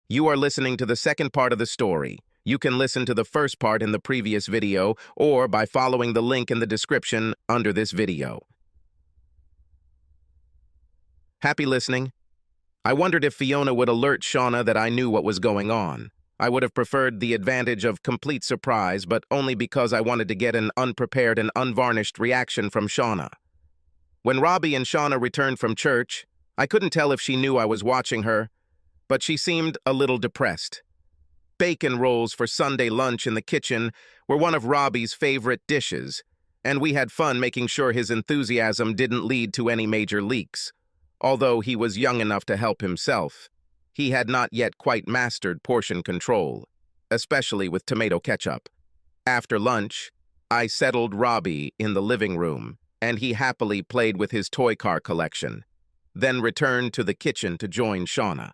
You are listening to the second part of the story. You can listen to the first part in the previous video or by following the link in the description under this video. Happy listening. I wondered if Fiona would alert Shauna that I knew what was going on. I would have preferred the advantage of complete surprise, but only because I wanted to get an unprepared and unvarnished reaction from Shauna. When Robbie and Shauna returned from church, I couldn't tell if she knew I was watching her, but she seemed a little depressed. Bacon rolls for Sunday lunch in the kitchen were one of Robbie's favorite dishes, and we had fun making sure his enthusiasm didn't lead to any major leaks. Although he was young enough to help himself, he had not yet quite mastered portion control, especially with tomato ketchup. After lunch, I settled Robbie in the living room, and he happily played with his toy car collection, then returned to the kitchen to join Shauna.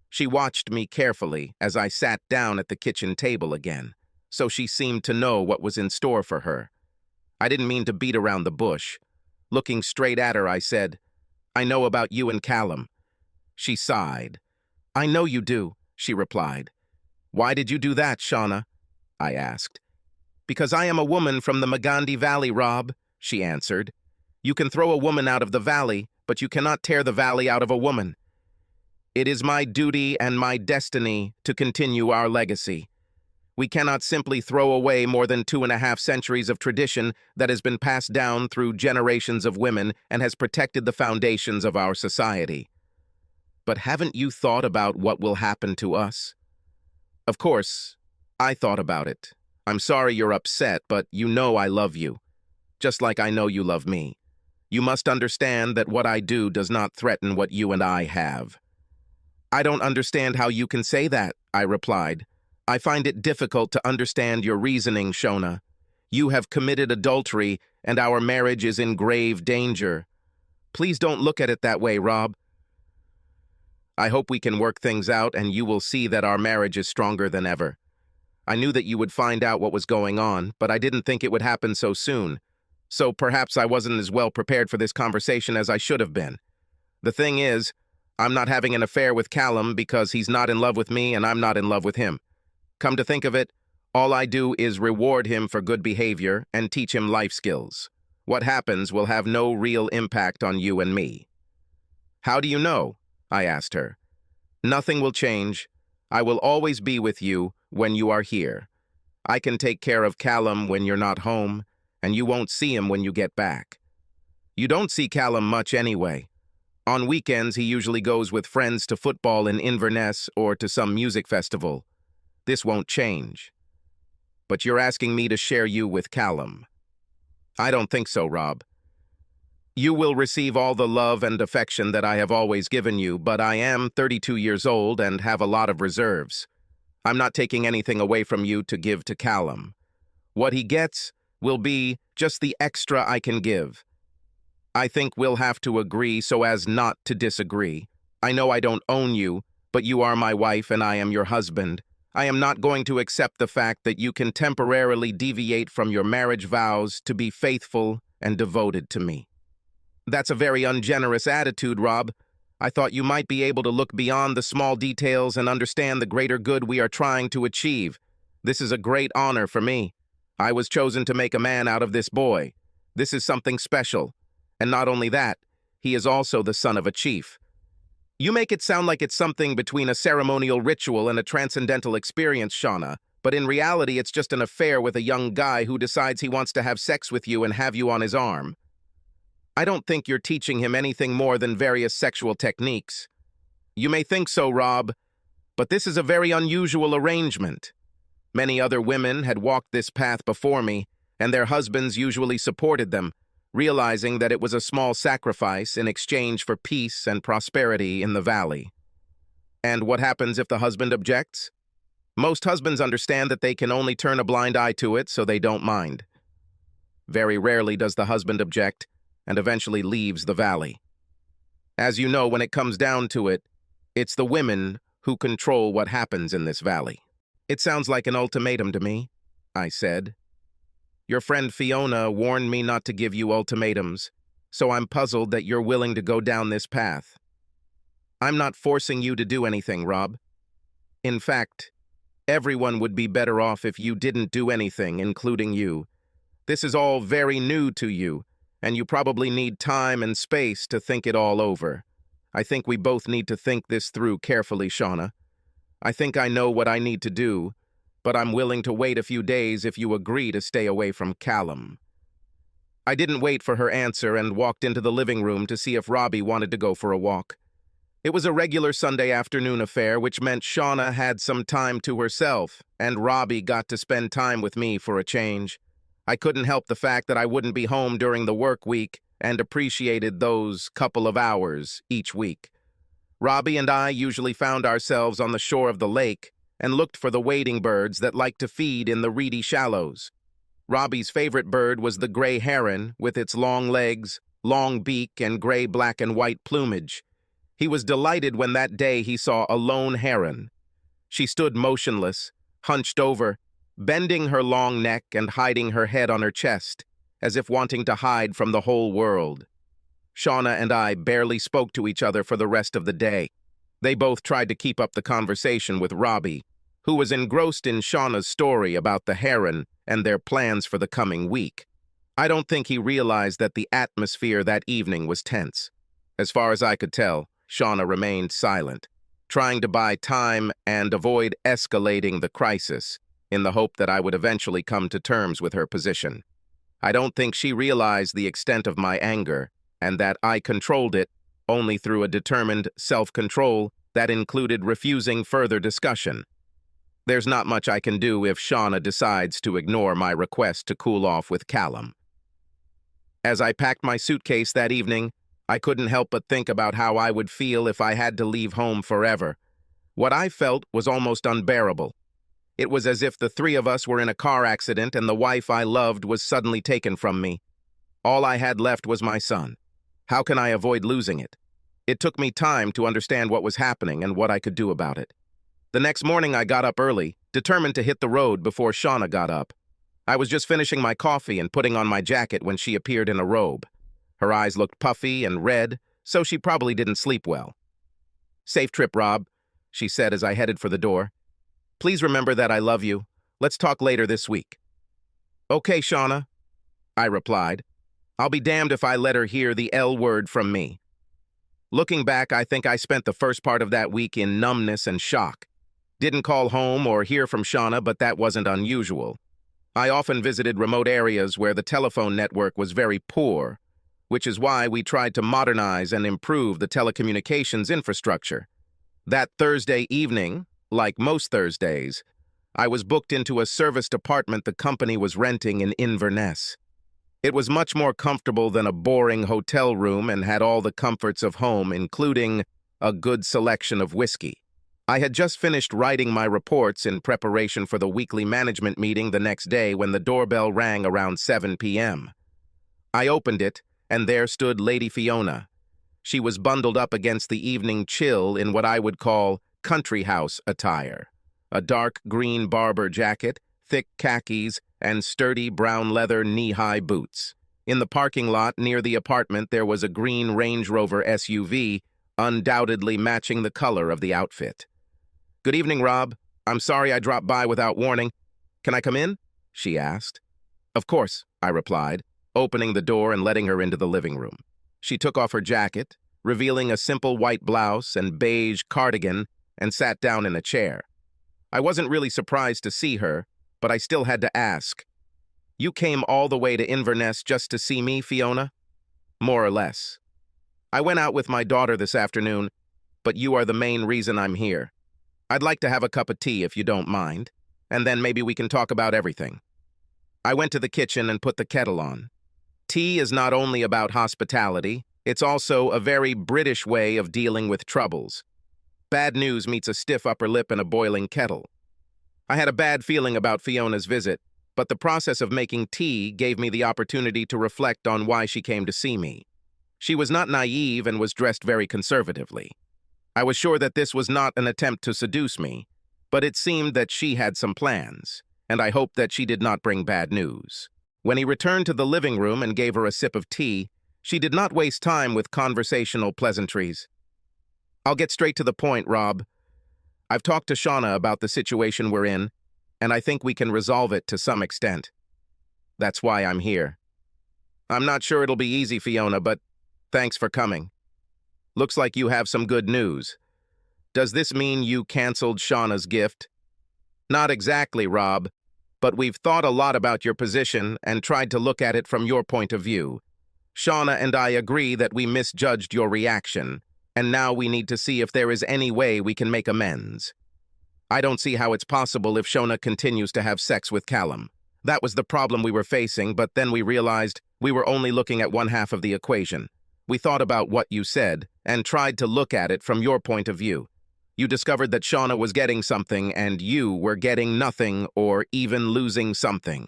She watched me carefully as I sat down at the kitchen table again, so she seemed to know what was in store for her. I didn't mean to beat around the bush. Looking straight at her, I said, "I know about you and Callum." She sighed. "I know you do," she replied. "Why did you do that, Shauna?" I asked. "Because I am a woman from the Magandi Valley, Rob," she answered. "You can throw a woman out of the valley, but you cannot tear the valley out of a woman. It is my duty and my destiny to continue our legacy. We cannot simply throw away more than 2.5 centuries of tradition that has been passed down through generations of women and has protected the foundations of our society. But haven't you thought about what will happen to us?" "Of course, I thought about it. I'm sorry you're upset, but you know I love you, just like I know you love me. You must understand that what I do does not threaten what you and I have." "I don't understand how you can say that," I replied. "I find it difficult to understand your reasoning, Shauna. You have committed adultery, and our marriage is in grave danger. Please don't look at it that way, Rob. I hope we can work things out, and you will see that our marriage is stronger than ever. I knew that you would find out what was going on, but I didn't think it would happen so soon. So perhaps I wasn't as well prepared for this conversation as I should have been. The thing is, I'm not having an affair with Callum because he's not in love with me and I'm not in love with him. Come to think of it, all I do is reward him for good behavior and teach him life skills. What happens will have no real impact on you and me." "How do you know?" I asked her. "Nothing will change. I will always be with you when you are here. I can take care of Callum when you're not home, and you won't see him when you get back. You don't see Callum much anyway. On weekends, he usually goes with friends to football in Inverness or to some music festival. This won't change. But you're asking me to share you with Callum. I don't think so, Rob. You will receive all the love and affection that I have always given you, but I am 32 years old and have a lot of reserves. I'm not taking anything away from you to give to Callum. What he gets will be just the extra I can give. I think we'll have to agree so as not to disagree. I know I don't own you, but you are my wife and I am your husband. I am not going to accept the fact that you can temporarily deviate from your marriage vows to be faithful and devoted to me." "That's a very ungenerous attitude, Rob. I thought you might be able to look beyond the small details and understand the greater good we are trying to achieve. This is a great honor for me. I was chosen to make a man out of this boy. This is something special. And not only that, he is also the son of a chief. You make it sound like it's something between a ceremonial ritual and a transcendental experience, Shauna, but in reality it's just an affair with a young guy who decides he wants to have sex with you and have you on his arm. I don't think you're teaching him anything more than various sexual techniques. You may think so, Rob, but this is a very unusual arrangement. Many other women had walked this path before me, and their husbands usually supported them, realizing that it was a small sacrifice in exchange for peace and prosperity in the valley. And what happens if the husband objects? Most husbands understand that they can only turn a blind eye to it, so they don't mind. Very rarely does the husband object, and eventually leaves the valley. As you know, when it comes down to it, it's the women who control what happens in this valley. "It sounds like an ultimatum to me," I said. "Your friend Fiona warned me not to give you ultimatums, so I'm puzzled that you're willing to go down this path. I'm not forcing you to do anything, Rob. In fact, everyone would be better off if you didn't do anything, including you. This is all very new to you, and you probably need time and space to think it all over. I think we both need to think this through carefully, Shauna. I think I know what I need to do, but I'm willing to wait a few days if you agree to stay away from Callum. I didn't wait for her answer and walked into the living room to see if Robbie wanted to go for a walk. It was a regular Sunday afternoon affair, which meant Shauna had some time to herself, and Robbie got to spend time with me for a change. I couldn't help the fact that I wouldn't be home during the work week and appreciated those couple of hours each week. Robbie and I usually found ourselves on the shore of the lake and looked for the wading birds that like to feed in the reedy shallows. Robbie's favorite bird was the gray heron, with its long legs, long beak, and gray, black, and white plumage. He was delighted when that day he saw a lone heron. She stood motionless, hunched over, bending her long neck and hiding her head on her chest, as if wanting to hide from the whole world. Shauna and I barely spoke to each other for the rest of the day. They both tried to keep up the conversation with Robbie, who was engrossed in Shauna's story about the heron and their plans for the coming week. I don't think he realized that the atmosphere that evening was tense. As far as I could tell, Shauna remained silent, trying to buy time and avoid escalating the crisis, in the hope that I would eventually come to terms with her position. I don't think she realized the extent of my anger, and that I controlled it only through a determined self-control that included refusing further discussion. There's not much I can do if Shauna decides to ignore my request to cool off with Callum. As I packed my suitcase that evening, I couldn't help but think about how I would feel if I had to leave home forever. What I felt was almost unbearable. It was as if the three of us were in a car accident and the wife I loved was suddenly taken from me. All I had left was my son. How can I avoid losing it? It took me time to understand what was happening and what I could do about it. The next morning I got up early, determined to hit the road before Shauna got up. I was just finishing my coffee and putting on my jacket when she appeared in a robe. Her eyes looked puffy and red, so she probably didn't sleep well. "Safe trip, Rob," she said as I headed for the door. "Please remember that I love you. Let's talk later this week." "Okay, Shauna," I replied. I'll be damned if I let her hear the L word from me. Looking back, I think I spent the first part of that week in numbness and shock. Didn't call home or hear from Shauna, but that wasn't unusual. I often visited remote areas where the telephone network was very poor, which is why we tried to modernize and improve the telecommunications infrastructure. That Thursday evening, like most Thursdays, I was booked into a serviced apartment the company was renting in Inverness. It was much more comfortable than a boring hotel room and had all the comforts of home, including a good selection of whiskey. I had just finished writing my reports in preparation for the weekly management meeting the next day when the doorbell rang around 7 p.m. I opened it, and there stood Lady Fiona. She was bundled up against the evening chill in what I would call country house attire. A dark green Barber jacket, thick khakis, and sturdy brown leather knee-high boots. In the parking lot near the apartment there was a green Range Rover SUV, undoubtedly matching the color of the outfit. "Good evening, Rob. I'm sorry I dropped by without warning. Can I come in?" she asked. "Of course," I replied, opening the door and letting her into the living room. She took off her jacket, revealing a simple white blouse and beige cardigan, and sat down in a chair. I wasn't really surprised to see her, but I still had to ask, "You came all the way to Inverness just to see me, Fiona?" "More or less. I went out with my daughter this afternoon, but you are the main reason I'm here. I'd like to have a cup of tea if you don't mind, and then maybe we can talk about everything." I went to the kitchen and put the kettle on. Tea is not only about hospitality, it's also a very British way of dealing with troubles. Bad news meets a stiff upper lip in a boiling kettle. I had a bad feeling about Fiona's visit, but the process of making tea gave me the opportunity to reflect on why she came to see me. She was not naive and was dressed very conservatively. I was sure that this was not an attempt to seduce me, but it seemed that she had some plans, and I hoped that she did not bring bad news. When he returned to the living room and gave her a sip of tea, she did not waste time with conversational pleasantries. "I'll get straight to the point, Rob. I've talked to Shauna about the situation we're in, and I think we can resolve it to some extent. That's why I'm here. I'm not sure it'll be easy, Fiona, but thanks for coming. Looks like you have some good news. Does this mean you canceled Shauna's gift? Not exactly, Rob, but we've thought a lot about your position and tried to look at it from your point of view. Shauna and I agree that we misjudged your reaction, and now we need to see if there is any way we can make amends. I don't see how it's possible if Shauna continues to have sex with Callum. That was the problem we were facing, but then we realized we were only looking at one half of the equation. We thought about what you said and tried to look at it from your point of view. You discovered that Shauna was getting something and you were getting nothing or even losing something.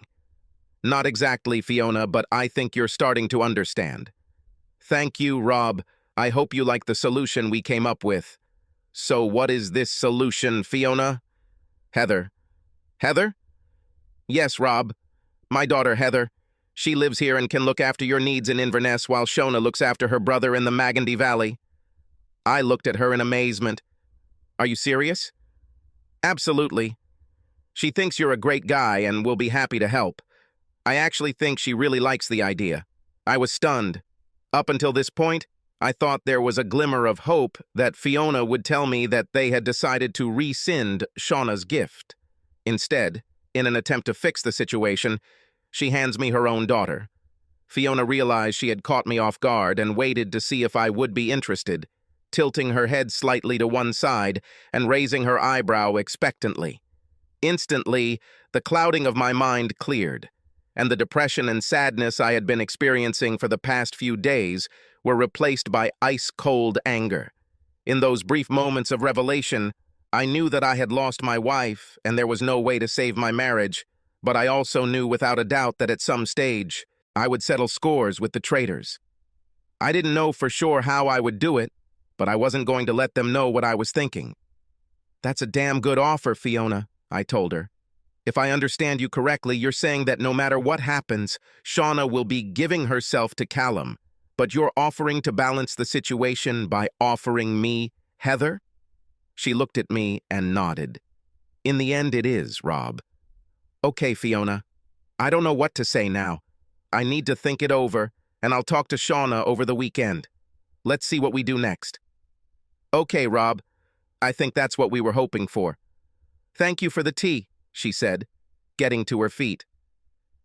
Not exactly, Fiona, but I think you're starting to understand. Thank you, Rob. I hope you like the solution we came up with. So what is this solution, Fiona? Heather. Heather? Yes, Rob. My daughter, Heather. She lives here and can look after your needs in Inverness while Shona looks after her brother in the Magandy Valley. I looked at her in amazement. Are you serious? Absolutely. She thinks you're a great guy and will be happy to help. I actually think she really likes the idea. I was stunned. Up until this point, I thought there was a glimmer of hope that Fiona would tell me that they had decided to rescind Shauna's gift. Instead, in an attempt to fix the situation, she hands me her own daughter. Fiona realized she had caught me off guard and waited to see if I would be interested, tilting her head slightly to one side and raising her eyebrow expectantly. Instantly, the clouding of my mind cleared, and the depression and sadness I had been experiencing for the past few days were replaced by ice-cold anger. In those brief moments of revelation, I knew that I had lost my wife and there was no way to save my marriage, but I also knew without a doubt that at some stage, I would settle scores with the traitors. I didn't know for sure how I would do it, but I wasn't going to let them know what I was thinking. That's a damn good offer, Fiona, I told her. If I understand you correctly, you're saying that no matter what happens, Shauna will be giving herself to Callum, but you're offering to balance the situation by offering me Heather? She looked at me and nodded. In the end, it is, Rob. Okay, Fiona. I don't know what to say now. I need to think it over, and I'll talk to Shauna over the weekend. Let's see what we do next. Okay, Rob. I think that's what we were hoping for. Thank you for the tea, she said, getting to her feet.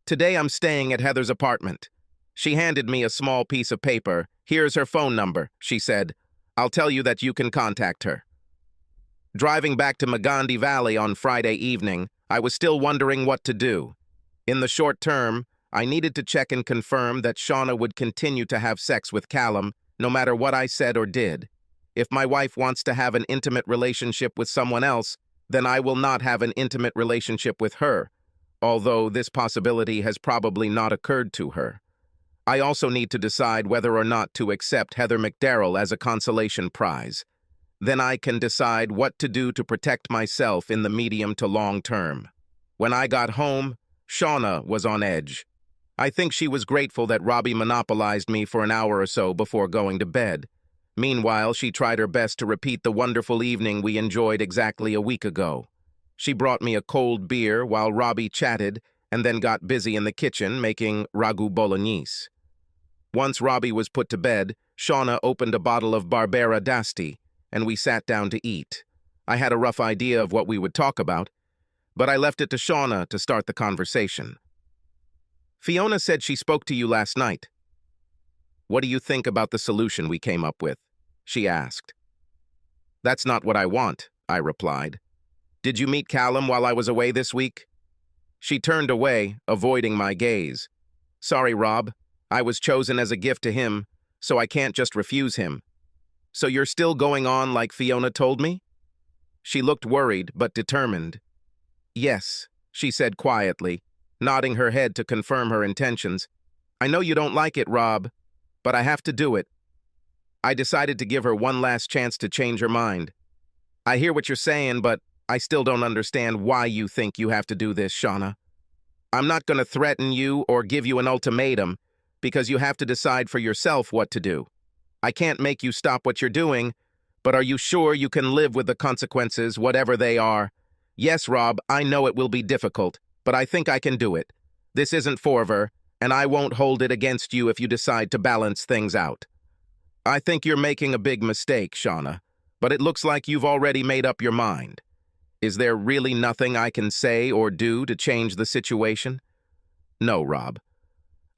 Today I'm staying at Heather's apartment. She handed me a small piece of paper. Here's her phone number, she said. I'll tell you that you can contact her. Driving back to Magandy Valley on Friday evening, I was still wondering what to do. In the short term, I needed to check and confirm that Shauna would continue to have sex with Callum, no matter what I said or did. If my wife wants to have an intimate relationship with someone else, then I will not have an intimate relationship with her, although this possibility has probably not occurred to her. I also need to decide whether or not to accept Heather McDarrell as a consolation prize. Then I can decide what to do to protect myself in the medium to long term. When I got home, Shauna was on edge. I think she was grateful that Robbie monopolized me for an hour or so before going to bed. Meanwhile, she tried her best to repeat the wonderful evening we enjoyed exactly a week ago. She brought me a cold beer while Robbie chatted and then got busy in the kitchen making ragu bolognese. Once Robbie was put to bed, Shauna opened a bottle of Barbera d'Asti, and we sat down to eat. I had a rough idea of what we would talk about, but I left it to Shauna to start the conversation. Fiona said she spoke to you last night. What do you think about the solution we came up with? She asked. That's not what I want, I replied. Did you meet Callum while I was away this week? She turned away, avoiding my gaze. Sorry, Rob. I was chosen as a gift to him, so I can't just refuse him. So you're still going on like Fiona told me? She looked worried but determined. Yes, she said quietly, nodding her head to confirm her intentions. I know you don't like it, Rob, but I have to do it. I decided to give her one last chance to change her mind. I hear what you're saying, but I still don't understand why you think you have to do this, Shauna. I'm not going to threaten you or give you an ultimatum, because you have to decide for yourself what to do. I can't make you stop what you're doing, But are you sure you can live with the consequences, whatever they are? Yes, Rob, I know it will be difficult, but I think I can do it. This isn't forever, and I won't hold it against you if you decide to balance things out. I think you're making a big mistake, Shauna, but it looks like you've already made up your mind. Is there really nothing I can say or do to change the situation? No, Rob.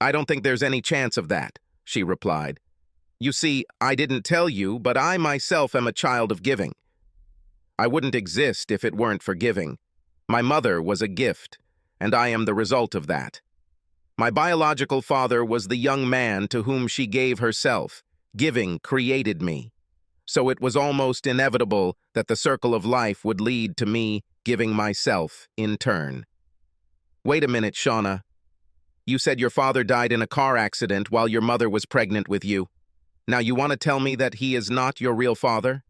I don't think there's any chance of that, she replied. You see, I didn't tell you, but I myself am a child of giving. I wouldn't exist if it weren't for giving. My mother was a gift, and I am the result of that. My biological father was the young man to whom she gave herself. Giving created me. So it was almost inevitable that the circle of life would lead to me giving myself in turn. Wait a minute, Shauna. You said your father died in a car accident while your mother was pregnant with you. Now you want to tell me that he is not your real father?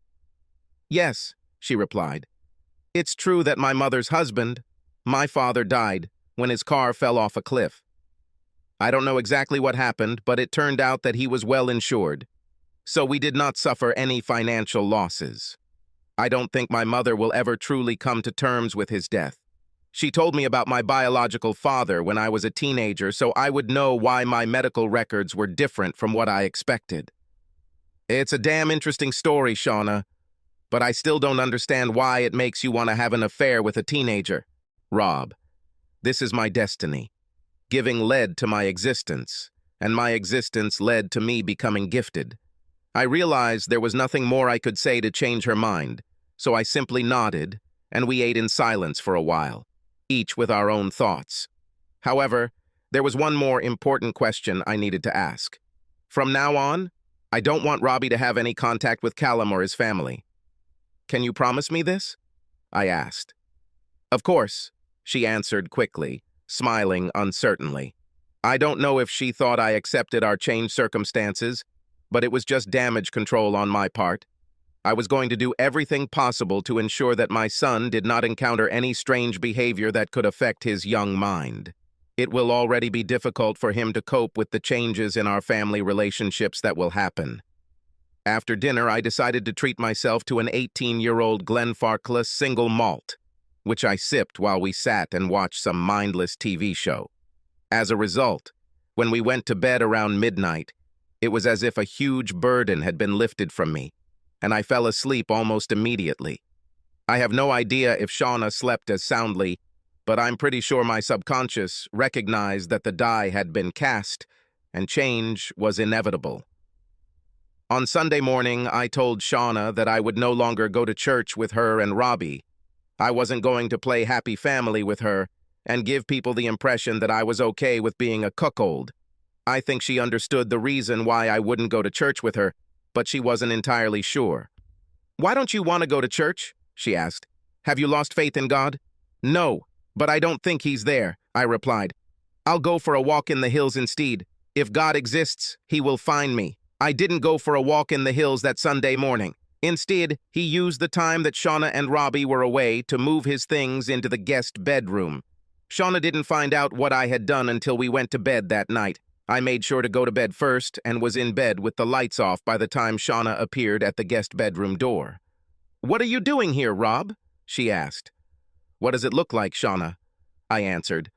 Yes, she replied. It's true that my mother's husband, my father, died when his car fell off a cliff. I don't know exactly what happened, but it turned out that he was well insured. So we did not suffer any financial losses. I don't think my mother will ever truly come to terms with his death. She told me about my biological father when I was a teenager, so I would know why my medical records were different from what I expected. It's a damn interesting story, Shauna, but I still don't understand why it makes you want to have an affair with a teenager. Rob, this is my destiny. Giving led to my existence, and my existence led to me becoming gifted. I realized there was nothing more I could say to change her mind, so I simply nodded, and we ate in silence for a while, each with our own thoughts. However, there was one more important question I needed to ask. From now on, I don't want Robbie to have any contact with Callum or his family. Can you promise me this? I asked. Of course, she answered quickly, smiling uncertainly. I don't know if she thought I accepted our changed circumstances, but it was just damage control on my part. I was going to do everything possible to ensure that my son did not encounter any strange behavior that could affect his young mind. It will already be difficult for him to cope with the changes in our family relationships that will happen. After dinner, I decided to treat myself to an 18-year-old Glenfarclas single malt, which I sipped while we sat and watched some mindless TV show. As a result, when we went to bed around midnight, it was as if a huge burden had been lifted from me, and I fell asleep almost immediately. I have no idea if Shauna slept as soundly, but I'm pretty sure my subconscious recognized that the die had been cast, and change was inevitable. On Sunday morning, I told Shauna that I would no longer go to church with her and Robbie. I wasn't going to play happy family with her and give people the impression that I was okay with being a cuckold. I think she understood the reason why I wouldn't go to church with her, but she wasn't entirely sure. Why don't you want to go to church? She asked. Have you lost faith in God? No, but I don't think he's there, I replied. I'll go for a walk in the hills instead. If God exists, he will find me. I didn't go for a walk in the hills that Sunday morning. Instead, he used the time that Shauna and Robbie were away to move his things into the guest bedroom. Shauna didn't find out what I had done until we went to bed that night. I made sure to go to bed first and was in bed with the lights off by the time Shauna appeared at the guest bedroom door. What are you doing here, Rob? She asked. What does it look like, Shauna? I answered.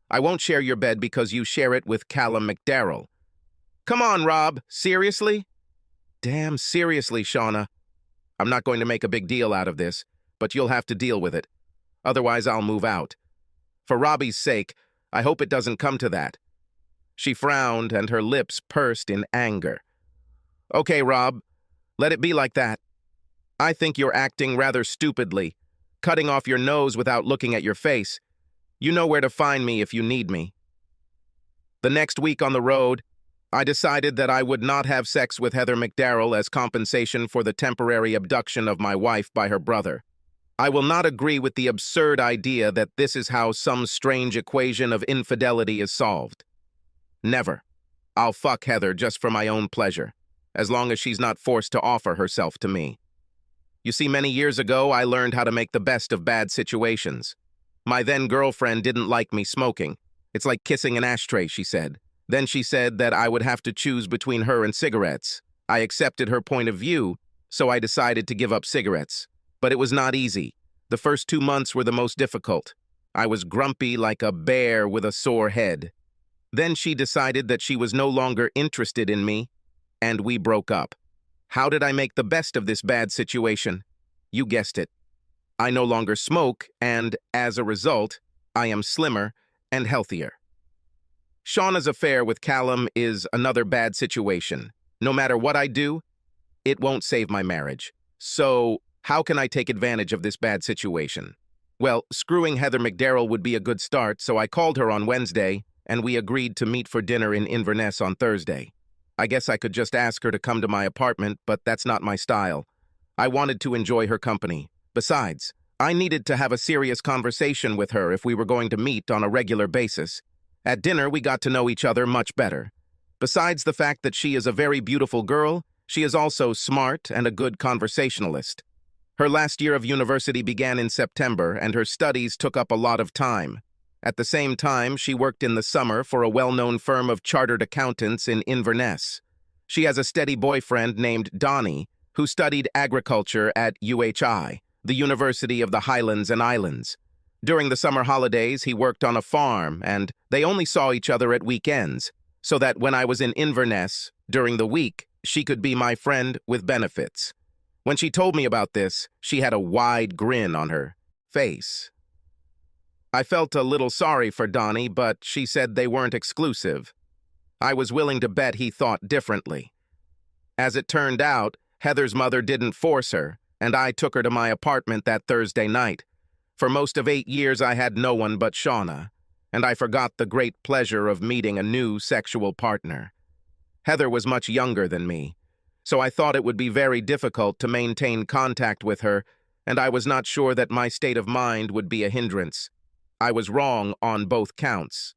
I won't share your bed because you share it with Callum McDarrell. Come on, Rob. Seriously? Damn seriously, Shauna. I'm not going to make a big deal out of this, but you'll have to deal with it. Otherwise, I'll move out. For Robbie's sake, I hope it doesn't come to that. She frowned, and her lips pursed in anger. Okay, Rob, let it be like that. I think you're acting rather stupidly, cutting off your nose without looking at your face. You know where to find me if you need me. The next week on the road, I decided that I would not have sex with Heather McDarrell as compensation for the temporary abduction of my wife by her brother. I will not agree with the absurd idea that this is how some strange equation of infidelity is solved. Never. I'll fuck Heather just for my own pleasure, as long as she's not forced to offer herself to me. You see, many years ago, I learned how to make the best of bad situations. My then-girlfriend didn't like me smoking. It's like kissing an ashtray, she said. Then she said that I would have to choose between her and cigarettes. I accepted her point of view, so I decided to give up cigarettes. But it was not easy. The first 2 months were the most difficult. I was grumpy like a bear with a sore head. Then she decided that she was no longer interested in me, and we broke up. How did I make the best of this bad situation? You guessed it. I no longer smoke, and as a result, I am slimmer and healthier. Shauna's affair with Callum is another bad situation. No matter what I do, it won't save my marriage. So, how can I take advantage of this bad situation? Well, screwing Heather McDarrell would be a good start, so I called her on Wednesday, and we agreed to meet for dinner in Inverness on Thursday. I guess I could just ask her to come to my apartment, but that's not my style. I wanted to enjoy her company. Besides, I needed to have a serious conversation with her if we were going to meet on a regular basis. At dinner, we got to know each other much better. Besides the fact that she is a very beautiful girl, she is also smart and a good conversationalist. Her last year of university began in September, and her studies took up a lot of time. At the same time, she worked in the summer for a well-known firm of chartered accountants in Inverness. She has a steady boyfriend named Donnie, who studied agriculture at UHI, the University of the Highlands and Islands. During the summer holidays, he worked on a farm, and they only saw each other at weekends, so that when I was in Inverness, during the week, she could be my friend with benefits. When she told me about this, she had a wide grin on her face. I felt a little sorry for Donnie, but she said they weren't exclusive. I was willing to bet he thought differently. As it turned out, Heather's mother didn't force her, and I took her to my apartment that Thursday night. For most of 8 years, I had no one but Shauna, and I forgot the great pleasure of meeting a new sexual partner. Heather was much younger than me, so I thought it would be very difficult to maintain contact with her, and I was not sure that my state of mind would be a hindrance. I was wrong on both counts.